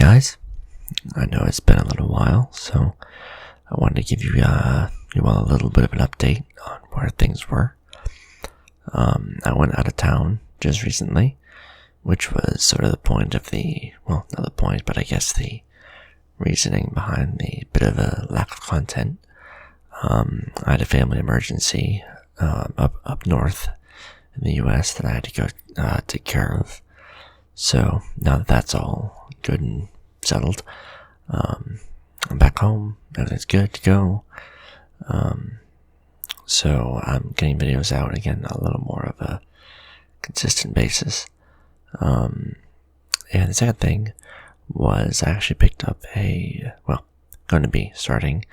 guys, I know it's been a little while, so I wanted to give you all a little bit of an update on where things were. I went out of town just recently, which was sort of the point of not the point, but I guess the reasoning behind the bit of a lack of content. I had a family emergency up north in the US that I had to go take care of. So now that that's all good and settled, I'm back home. Everything's good to go. So I'm getting videos out again, a little more of a consistent basis. And the second thing was I actually picked up going to be starting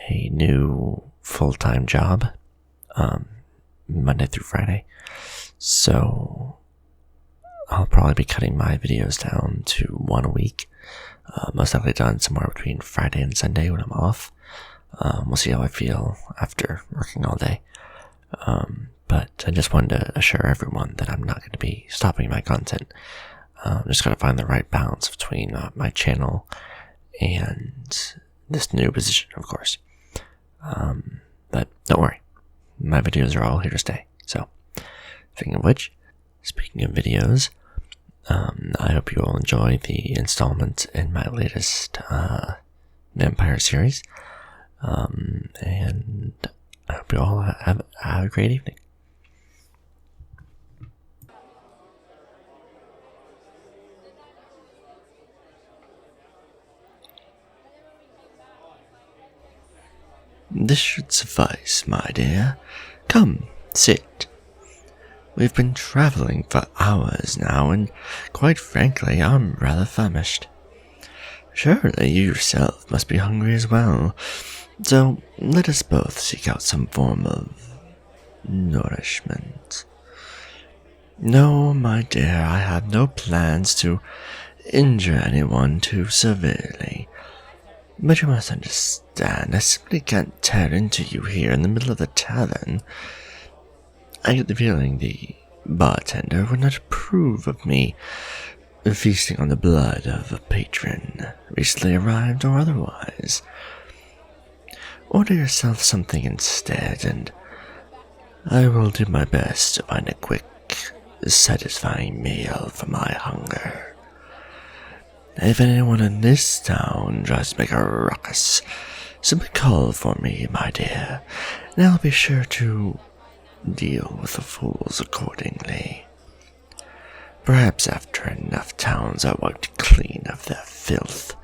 a new full-time job, Monday through Friday. So I'll probably be cutting my videos down to one a week. Most likely done somewhere between Friday and Sunday when I'm off. We'll see how I feel after working all day. But I just wanted to assure everyone that I'm not going to be stopping my content. I'm just going to find the right balance between my channel and this new position, of course. But don't worry, my videos are all here to stay. So, speaking of videos, I hope you all enjoy the installment in my latest vampire series. And I hope you all have a great evening. This should suffice, my dear. Come, sit. We've been traveling for hours now, and quite frankly, I'm rather famished. Surely you yourself must be hungry as well, so let us both seek out some form of nourishment. No, my dear, I have no plans to injure anyone too severely. But you must understand, I simply can't tear into you here in the middle of the tavern. I get the feeling the bartender would not approve of me feasting on the blood of a patron, recently arrived or otherwise. Order yourself something instead, and I will do my best to find a quick, satisfying meal for my hunger. If anyone in this town tries to make a ruckus, simply call for me, my dear, and I'll be sure to deal with the fools accordingly. Perhaps after enough towns are wiped clean of their filth,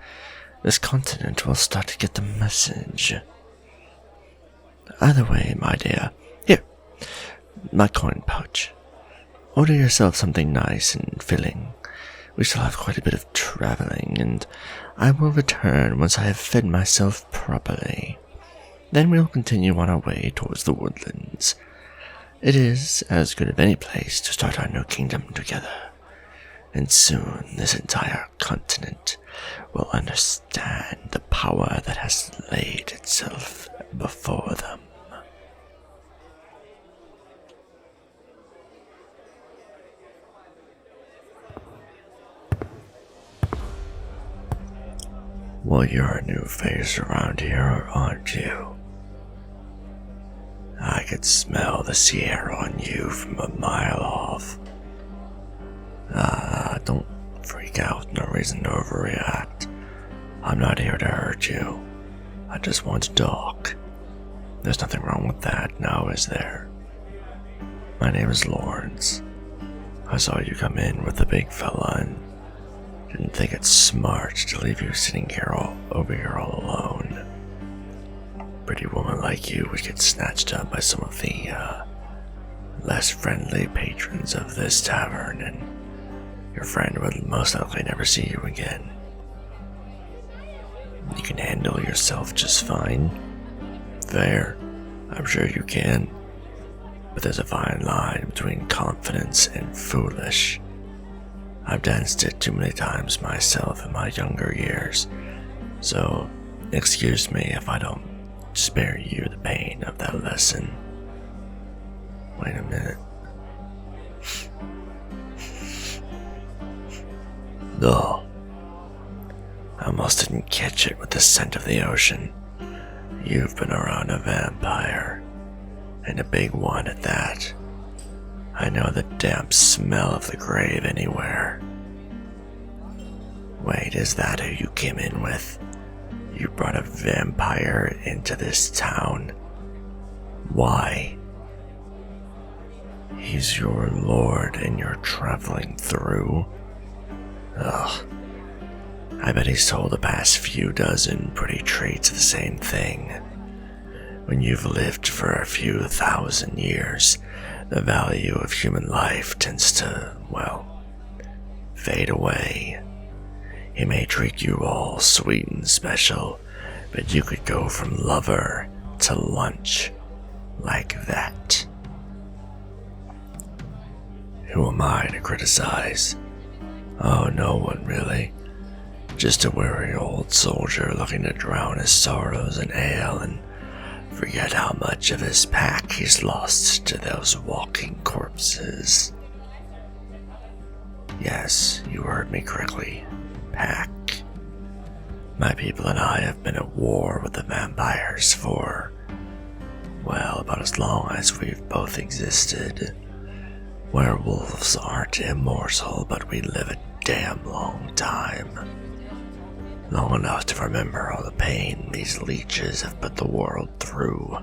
this continent will start to get the message. Either way, my dear, here, my coin pouch. Order yourself something nice and filling. We shall have quite a bit of traveling, and I will return once I have fed myself properly. Then we'll continue on our way towards the woodlands. It is as good as any place to start our new kingdom together, and soon this entire continent will understand the power that has laid itself before them. Well, you're a new face around here, aren't you? I could smell the Sierra on you from a mile off. Don't freak out, no reason to overreact. I'm not here to hurt you. I just want to talk. There's nothing wrong with that, now is there? My name is Lawrence. I saw you come in with the big fella and didn't think it's smart to leave you sitting here over here all alone. Pretty woman like you would get snatched up by some of the less friendly patrons of this tavern, and your friend would most likely never see you again. You can handle yourself just fine. Fair, I'm sure you can. But there's a fine line between confidence and foolish. I've danced it too many times myself in my younger years, so excuse me if I don't spare you the pain of that lesson. Wait a minute. No. almost didn't catch it with the scent of the ocean. You've been around a vampire, and a big one at that. I know the damp smell of the grave anywhere. Wait, is that who you came in with? You brought a vampire into this town? Why? He's your lord and you're traveling through? Ugh. I bet he's told the past few dozen pretty traits the same thing. When you've lived for a few thousand years, the value of human life tends to, well, fade away. He may treat you all sweet and special, but you could go from lover to lunch like that. Who am I to criticize? Oh, no one really. Just a weary old soldier looking to drown his sorrows in ale and forget how much of his pack he's lost to those walking corpses. Yes, you heard me correctly. Pack. My people and I have been at war with the vampires for, well, about as long as we've both existed. Werewolves aren't immortal, but we live a damn long time. Long enough to remember all the pain these leeches have put the world through.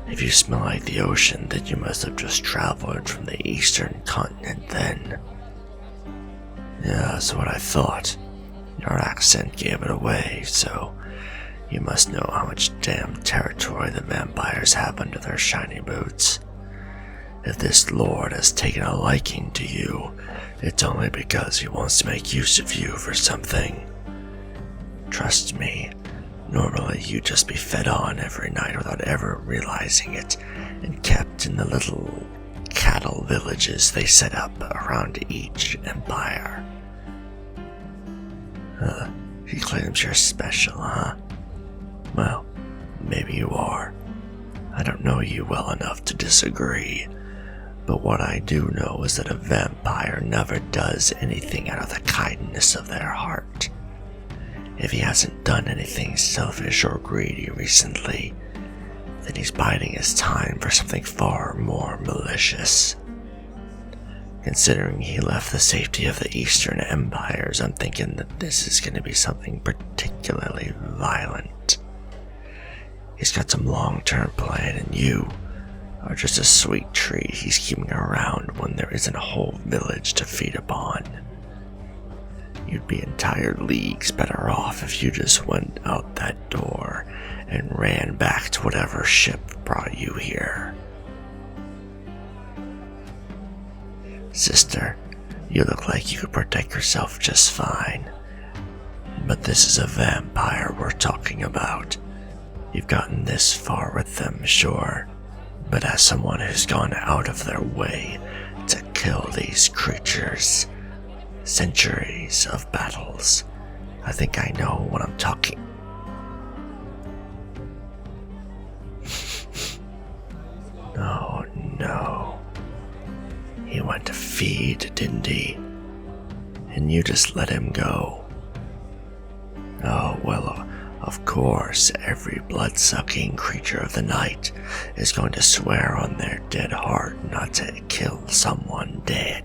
If you smell like the ocean, then you must have just traveled from the eastern continent then. Yeah, that's what I thought. Your accent gave it away, so you must know how much damn territory the vampires have under their shiny boots. If this lord has taken a liking to you, it's only because he wants to make use of you for something. Trust me, normally you'd just be fed on every night without ever realizing it, and kept in the little cattle villages they set up around each empire. He claims you're special, huh? Well, maybe you are. I don't know you well enough to disagree. But what I do know is that a vampire never does anything out of the kindness of their heart. If he hasn't done anything selfish or greedy recently, then he's biding his time for something far more malicious. Considering he left the safety of the Eastern Empires, I'm thinking that this is going to be something particularly violent. He's got some long-term plan, and you are just a sweet treat he's keeping around when there isn't a whole village to feed upon. You'd be entire leagues better off if you just went out that door and ran back to whatever ship brought you here. Sister, you look like you could protect yourself just fine. But this is a vampire we're talking about. You've gotten this far with them, sure. But as someone who's gone out of their way to kill these creatures, centuries of battles, I think I know what I'm talking. Oh no. He went to feed, didn't he? And you just let him go. Oh, well, of course, every blood-sucking creature of the night is going to swear on their dead heart not to kill someone dead.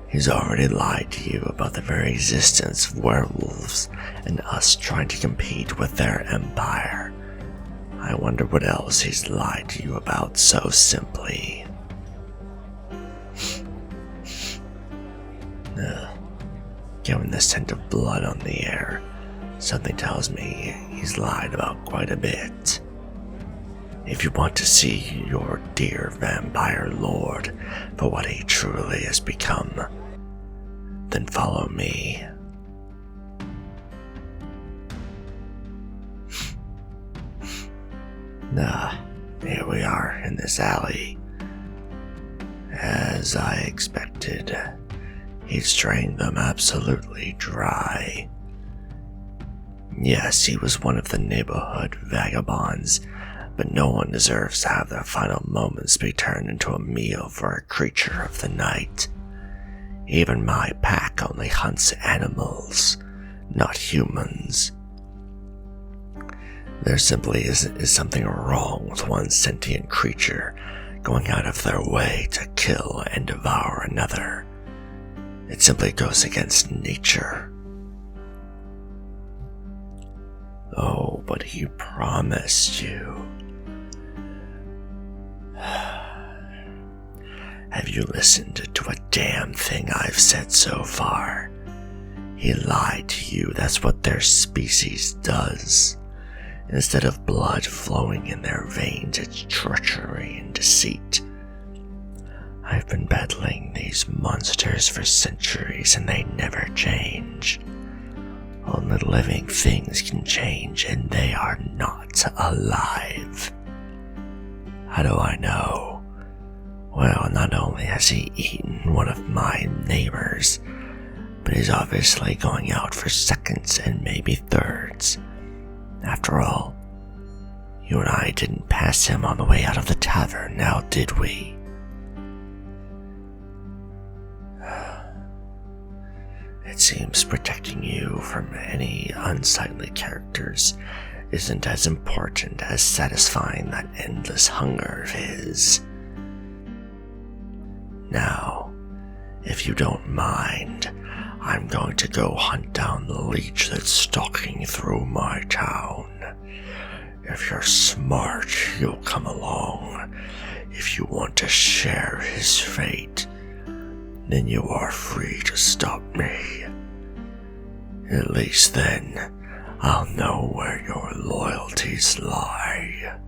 He's already lied to you about the very existence of werewolves and us trying to compete with their empire. I wonder what else he's lied to you about so simply. Given the scent of blood on the air, something tells me he's lied about quite a bit. If you want to see your dear vampire lord for what he truly has become, then follow me. Here we are in this alley. As I expected, he's drained them absolutely dry. Yes, he was one of the neighborhood vagabonds, but no one deserves to have their final moments be turned into a meal for a creature of the night. Even my pack only hunts animals, not humans. There simply is something wrong with one sentient creature going out of their way to kill and devour another. It simply goes against nature. Oh, but he promised you. Have you listened to a damn thing I've said so far? He lied to you. That's what their species does. Instead of blood flowing in their veins, it's treachery and deceit. I've been battling these monsters for centuries and they never change. Only living things can change and they are not alive. How do I know? Well, not only has he eaten one of my neighbors, but he's obviously going out for seconds and maybe thirds. After all, you and I didn't pass him on the way out of the tavern, now did we? It seems protecting you from any unsightly characters isn't as important as satisfying that endless hunger of his. Now, if you don't mind, I'm going to go hunt down the leech that's stalking through my town. If you're smart, you'll come along. If you want to share his fate, then you are free to stop me. At least then, I'll know where your loyalties lie.